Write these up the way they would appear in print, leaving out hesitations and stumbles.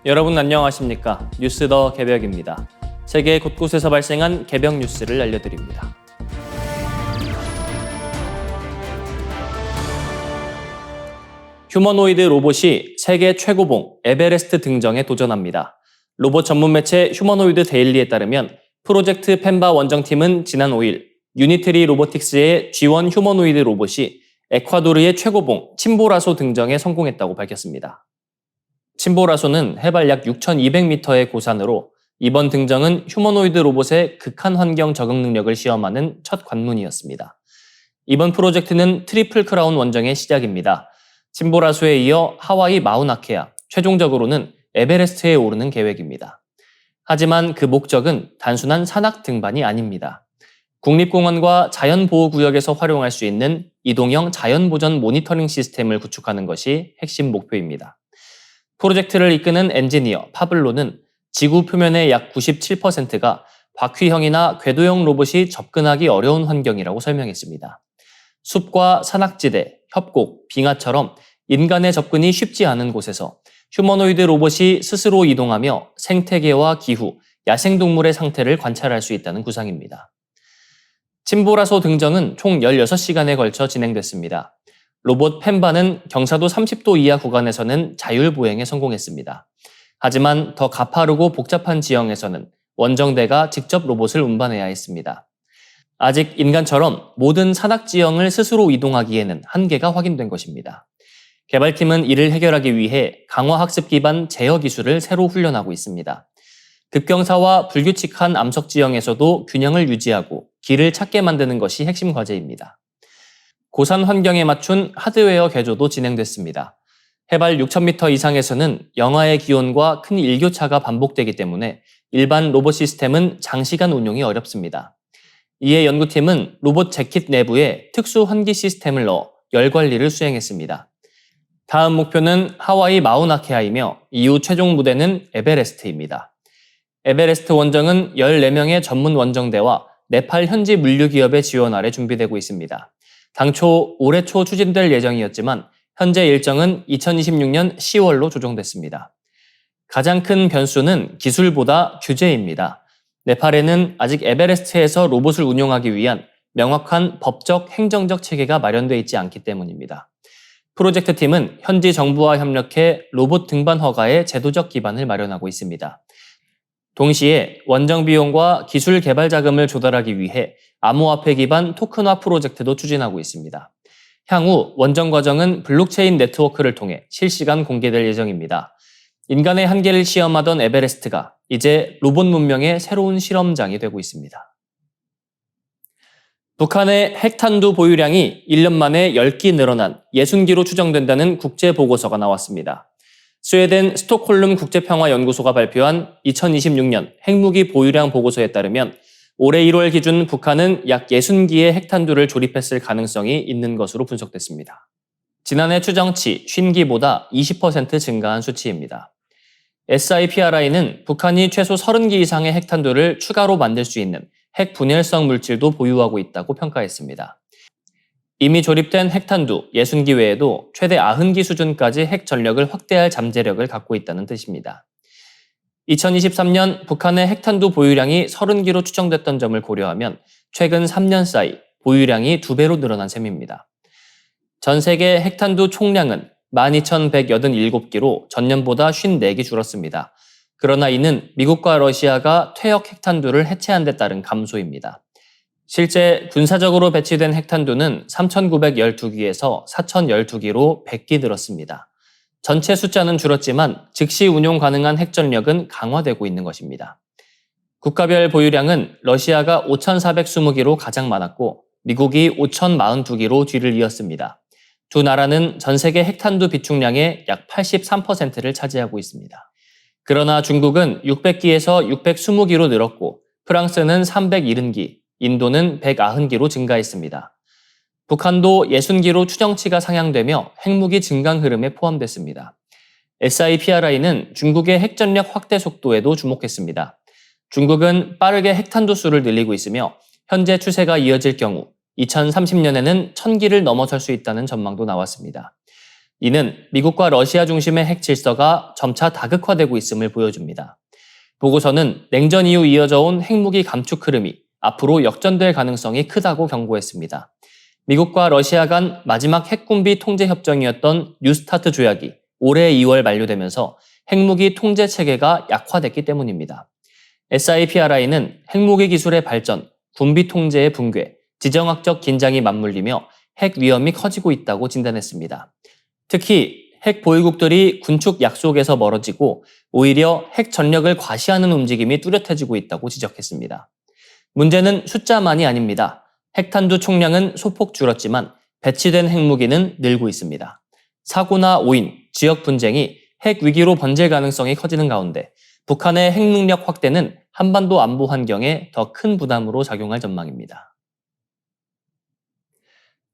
여러분 안녕하십니까? 뉴스 더 개벽입니다. 세계 곳곳에서 발생한 개벽 뉴스를 알려드립니다. 휴머노이드 로봇이 세계 최고봉 에베레스트 등정에 도전합니다. 로봇 전문 매체 휴머노이드 데일리에 따르면 프로젝트 펜바 원정팀은 지난 5일 유니트리 로보틱스의 G1 휴머노이드 로봇이 에콰도르의 최고봉 침보라소 등정에 성공했다고 밝혔습니다. 침보라소는 해발 약 6,200m의 고산으로 이번 등정은 휴머노이드 로봇의 극한 환경 적응 능력을 시험하는 첫 관문이었습니다. 이번 프로젝트는 트리플 크라운 원정의 시작입니다. 침보라소에 이어 하와이 마우나케아, 최종적으로는 에베레스트에 오르는 계획입니다. 하지만 그 목적은 단순한 산악 등반이 아닙니다. 국립공원과 자연보호구역에서 활용할 수 있는 이동형 자연보전 모니터링 시스템을 구축하는 것이 핵심 목표입니다. 프로젝트를 이끄는 엔지니어 파블로는 지구 표면의 약 97%가 바퀴형이나 궤도형 로봇이 접근하기 어려운 환경이라고 설명했습니다. 숲과 산악지대, 협곡, 빙하처럼 인간의 접근이 쉽지 않은 곳에서 휴머노이드 로봇이 스스로 이동하며 생태계와 기후, 야생동물의 상태를 관찰할 수 있다는 구상입니다. 침보라소 등정은 총 16시간에 걸쳐 진행됐습니다. 로봇 펜바는 경사도 30도 이하 구간에서는 자율보행에 성공했습니다. 하지만 더 가파르고 복잡한 지형에서는 원정대가 직접 로봇을 운반해야 했습니다. 아직 인간처럼 모든 산악 지형을 스스로 이동하기에는 한계가 확인된 것입니다. 개발팀은 이를 해결하기 위해 강화학습 기반 제어 기술을 새로 훈련하고 있습니다. 급경사와 불규칙한 암석 지형에서도 균형을 유지하고 길을 찾게 만드는 것이 핵심 과제입니다. 고산 환경에 맞춘 하드웨어 개조도 진행됐습니다. 해발 6,000m 이상에서는 영하의 기온과 큰 일교차가 반복되기 때문에 일반 로봇 시스템은 장시간 운용이 어렵습니다. 이에 연구팀은 로봇 재킷 내부에 특수 환기 시스템을 넣어 열 관리를 수행했습니다. 다음 목표는 하와이 마우나케아이며 이후 최종 무대는 에베레스트입니다. 에베레스트 원정은 14명의 전문 원정대와 네팔 현지 물류기업의 지원 아래 준비되고 있습니다. 당초 올해 초 추진될 예정이었지만 현재 일정은 2026년 10월로 조정됐습니다. 가장 큰 변수는 기술보다 규제입니다. 네팔에는 아직 에베레스트에서 로봇을 운용하기 위한 명확한 법적, 행정적 체계가 마련되어 있지 않기 때문입니다. 프로젝트 팀은 현지 정부와 협력해 로봇 등반 허가의 제도적 기반을 마련하고 있습니다. 동시에 원정 비용과 기술 개발 자금을 조달하기 위해 암호화폐 기반 토큰화 프로젝트도 추진하고 있습니다. 향후 원정 과정은 블록체인 네트워크를 통해 실시간 공개될 예정입니다. 인간의 한계를 시험하던 에베레스트가 이제 로봇 문명의 새로운 실험장이 되고 있습니다. 북한의 핵탄두 보유량이 1년 만에 10기 늘어난 60기로 추정된다는 국제보고서가 나왔습니다. 스웨덴 스톡홀름 국제평화연구소가 발표한 2026년 핵무기 보유량 보고서에 따르면 올해 1월 기준 북한은 약 60기의 핵탄두를 조립했을 가능성이 있는 것으로 분석됐습니다. 지난해 추정치 50기보다 20% 증가한 수치입니다. SIPRI는 북한이 최소 30기 이상의 핵탄두를 추가로 만들 수 있는 핵 분열성 물질도 보유하고 있다고 평가했습니다. 이미 조립된 핵탄두 60기 외에도 최대 90기 수준까지 핵 전력을 확대할 잠재력을 갖고 있다는 뜻입니다. 2023년 북한의 핵탄두 보유량이 30기로 추정됐던 점을 고려하면 최근 3년 사이 보유량이 2배로 늘어난 셈입니다. 전 세계 핵탄두 총량은 12,187기로 전년보다 54기 줄었습니다. 그러나 이는 미국과 러시아가 퇴역 핵탄두를 해체한 데 따른 감소입니다. 실제 군사적으로 배치된 핵탄두는 3,912기에서 4,012기로 100기 늘었습니다. 전체 숫자는 줄었지만 즉시 운용 가능한 핵전력은 강화되고 있는 것입니다. 국가별 보유량은 러시아가 5,420기로 가장 많았고 미국이 5,042기로 뒤를 이었습니다. 두 나라는 전 세계 핵탄두 비축량의 약 83%를 차지하고 있습니다. 그러나 중국은 600기에서 620기로 늘었고 프랑스는 370기, 인도는 190기로 증가했습니다. 북한도 60기로 추정치가 상향되며 핵무기 증강 흐름에 포함됐습니다. SIPRI는 중국의 핵전력 확대 속도에도 주목했습니다. 중국은 빠르게 핵탄두 수를 늘리고 있으며 현재 추세가 이어질 경우 2030년에는 1000기를 넘어설 수 있다는 전망도 나왔습니다. 이는 미국과 러시아 중심의 핵 질서가 점차 다극화되고 있음을 보여줍니다. 보고서는 냉전 이후 이어져 온 핵무기 감축 흐름이 앞으로 역전될 가능성이 크다고 경고했습니다. 미국과 러시아 간 마지막 핵군비 통제 협정이었던 뉴스타트 조약이 올해 2월 만료되면서 핵무기 통제 체계가 약화됐기 때문입니다. SIPRI는 핵무기 기술의 발전, 군비 통제의 붕괴, 지정학적 긴장이 맞물리며 핵 위험이 커지고 있다고 진단했습니다. 특히 핵 보유국들이 군축 약속에서 멀어지고 오히려 핵 전력을 과시하는 움직임이 뚜렷해지고 있다고 지적했습니다. 문제는 숫자만이 아닙니다. 핵탄두 총량은 소폭 줄었지만 배치된 핵무기는 늘고 있습니다. 사고나 오인, 지역 분쟁이 핵 위기로 번질 가능성이 커지는 가운데 북한의 핵 능력 확대는 한반도 안보 환경에 더 큰 부담으로 작용할 전망입니다.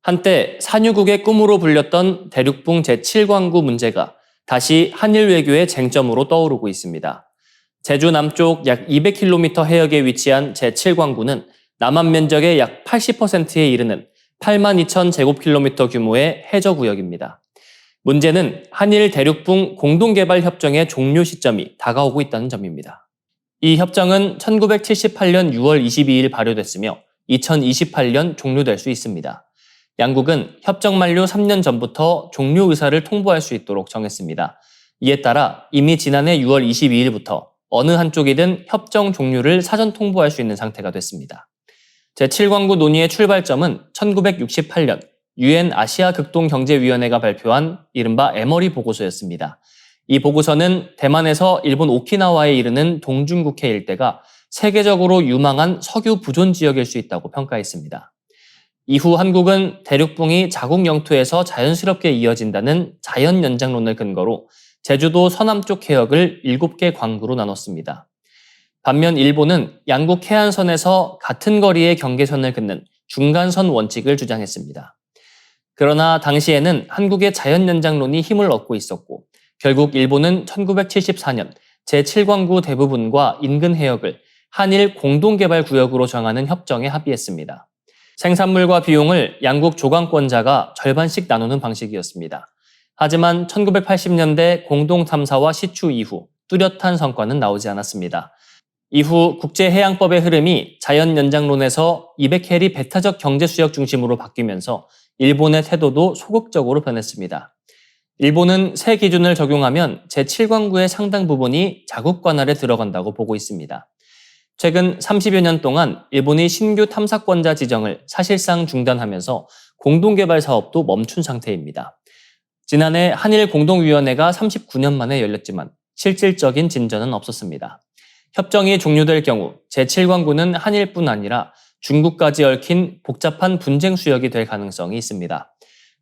한때 산유국의 꿈으로 불렸던 대륙붕 제7광구 문제가 다시 한일 외교의 쟁점으로 떠오르고 있습니다. 제주 남쪽 약 200km 해역에 위치한 제7광구는 남한 면적의 약 80%에 이르는 82,000제곱킬로미터 규모의 해저구역입니다. 문제는 한일 대륙붕 공동개발협정의 종료 시점이 다가오고 있다는 점입니다. 이 협정은 1978년 6월 22일 발효됐으며 2028년 종료될 수 있습니다. 양국은 협정 만료 3년 전부터 종료 의사를 통보할 수 있도록 정했습니다. 이에 따라 이미 지난해 6월 22일부터 어느 한쪽이든 협정 종료를 사전 통보할 수 있는 상태가 됐습니다. 제7광구 논의의 출발점은 1968년 UN 아시아 극동경제위원회가 발표한 이른바 에머리 보고서였습니다. 이 보고서는 대만에서 일본 오키나와에 이르는 동중국해 일대가 세계적으로 유망한 석유 부존 지역일 수 있다고 평가했습니다. 이후 한국은 대륙붕이 자국 영토에서 자연스럽게 이어진다는 자연 연장론을 근거로 제주도 서남쪽 해역을 7개 광구로 나눴습니다. 반면 일본은 양국 해안선에서 같은 거리의 경계선을 긋는 중간선 원칙을 주장했습니다. 그러나 당시에는 한국의 자연 연장론이 힘을 얻고 있었고 결국 일본은 1974년 제7광구 대부분과 인근 해역을 한일 공동개발구역으로 정하는 협정에 합의했습니다. 생산물과 비용을 양국 조강권자가 절반씩 나누는 방식이었습니다. 하지만 1980년대 공동탐사와 시추 이후 뚜렷한 성과는 나오지 않았습니다. 이후 국제해양법의 흐름이 자연연장론에서 200해리 배타적 경제수역 중심으로 바뀌면서 일본의 태도도 소극적으로 변했습니다. 일본은 새 기준을 적용하면 제7광구의 상당 부분이 자국 관할에 들어간다고 보고 있습니다. 최근 30여 년 동안 일본이 신규 탐사권자 지정을 사실상 중단하면서 공동개발 사업도 멈춘 상태입니다. 지난해 한일 공동위원회가 39년 만에 열렸지만 실질적인 진전은 없었습니다. 협정이 종료될 경우 제7광구는 한일뿐 아니라 중국까지 얽힌 복잡한 분쟁 수역이 될 가능성이 있습니다.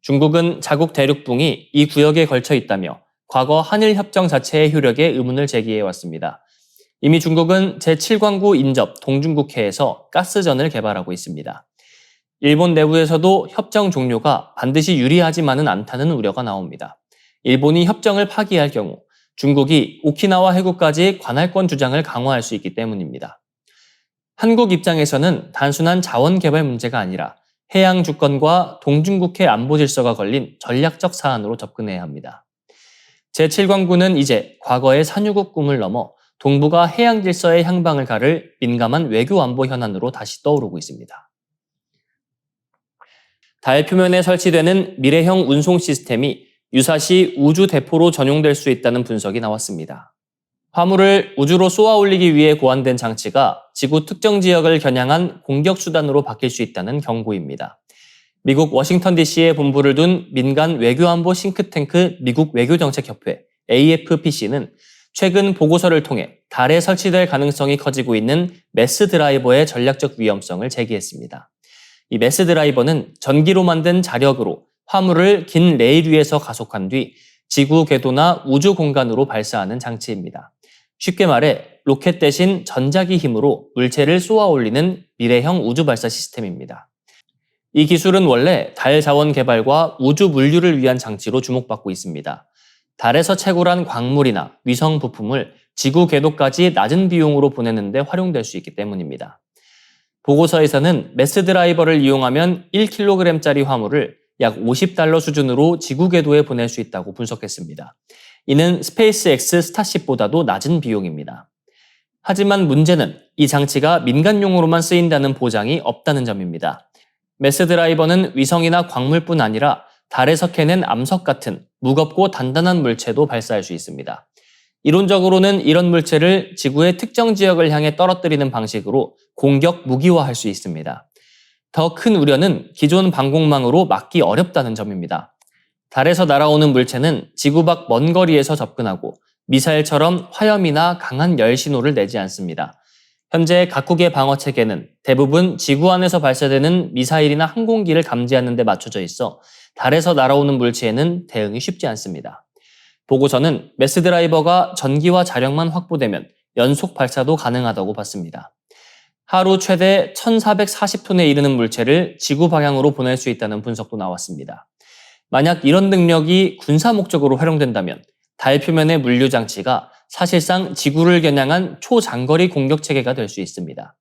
중국은 자국 대륙붕이 이 구역에 걸쳐 있다며 과거 한일 협정 자체의 효력에 의문을 제기해왔습니다. 이미 중국은 제7광구 인접 동중국해에서 가스전을 개발하고 있습니다. 일본 내부에서도 협정 종료가 반드시 유리하지만은 않다는 우려가 나옵니다. 일본이 협정을 파기할 경우 중국이 오키나와 해구까지 관할권 주장을 강화할 수 있기 때문입니다. 한국 입장에서는 단순한 자원 개발 문제가 아니라 해양 주권과 동중국해 안보 질서가 걸린 전략적 사안으로 접근해야 합니다. 제7광구는 이제 과거의 산유국 꿈을 넘어 동북아 해양 질서의 향방을 가를 민감한 외교 안보 현안으로 다시 떠오르고 있습니다. 달 표면에 설치되는 미래형 운송 시스템이 유사시 우주 대포로 전용될 수 있다는 분석이 나왔습니다. 화물을 우주로 쏘아 올리기 위해 고안된 장치가 지구 특정 지역을 겨냥한 공격 수단으로 바뀔 수 있다는 경고입니다. 미국 워싱턴 DC에 본부를 둔 민간 외교안보 싱크탱크 미국 외교정책협회 AFPC는 최근 보고서를 통해 달에 설치될 가능성이 커지고 있는 매스 드라이버의 전략적 위험성을 제기했습니다. 이 매스 드라이버는 전기로 만든 자력으로 화물을 긴 레일 위에서 가속한 뒤 지구 궤도나 우주 공간으로 발사하는 장치입니다. 쉽게 말해 로켓 대신 전자기 힘으로 물체를 쏘아 올리는 미래형 우주 발사 시스템입니다. 이 기술은 원래 달 자원 개발과 우주 물류를 위한 장치로 주목받고 있습니다. 달에서 채굴한 광물이나 위성 부품을 지구 궤도까지 낮은 비용으로 보내는 데 활용될 수 있기 때문입니다. 보고서에서는 매스 드라이버를 이용하면 1kg짜리 화물을 약 50달러 수준으로 지구 궤도에 보낼 수 있다고 분석했습니다. 이는 스페이스X 스타쉽보다도 낮은 비용입니다. 하지만 문제는 이 장치가 민간용으로만 쓰인다는 보장이 없다는 점입니다. 메스 드라이버는 위성이나 광물뿐 아니라 달에서 캐낸 암석 같은 무겁고 단단한 물체도 발사할 수 있습니다. 이론적으로는 이런 물체를 지구의 특정 지역을 향해 떨어뜨리는 방식으로 공격 무기화할 수 있습니다. 더 큰 우려는 기존 방공망으로 막기 어렵다는 점입니다. 달에서 날아오는 물체는 지구 밖 먼 거리에서 접근하고 미사일처럼 화염이나 강한 열 신호를 내지 않습니다. 현재 각국의 방어 체계는 대부분 지구 안에서 발사되는 미사일이나 항공기를 감지하는 데 맞춰져 있어 달에서 날아오는 물체에는 대응이 쉽지 않습니다. 보고서는 메스 드라이버가 전기와 자력만 확보되면 연속 발사도 가능하다고 봤습니다. 하루 최대 1440톤에 이르는 물체를 지구 방향으로 보낼 수 있다는 분석도 나왔습니다. 만약 이런 능력이 군사 목적으로 활용된다면 달 표면의 물류 장치가 사실상 지구를 겨냥한 초장거리 공격 체계가 될 수 있습니다.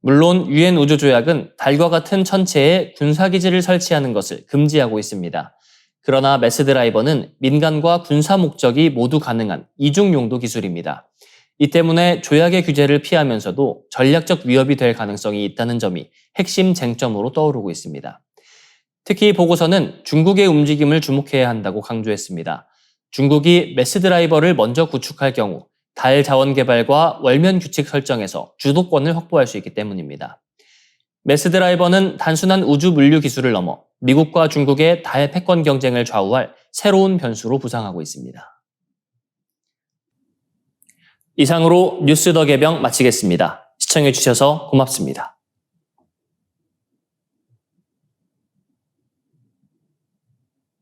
물론 유엔 우주조약은 달과 같은 천체에 군사기지를 설치하는 것을 금지하고 있습니다. 그러나 메스 드라이버는 민간과 군사 목적이 모두 가능한 이중 용도 기술입니다. 이 때문에 조약의 규제를 피하면서도 전략적 위협이 될 가능성이 있다는 점이 핵심 쟁점으로 떠오르고 있습니다. 특히 보고서는 중국의 움직임을 주목해야 한다고 강조했습니다. 중국이 메스 드라이버를 먼저 구축할 경우 달 자원 개발과 월면 규칙 설정에서 주도권을 확보할 수 있기 때문입니다. 메스 드라이버는 단순한 우주 물류 기술을 넘어 미국과 중국의 달 패권 경쟁을 좌우할 새로운 변수로 부상하고 있습니다. 이상으로 뉴스 더 개병 마치겠습니다. 시청해주셔서 고맙습니다.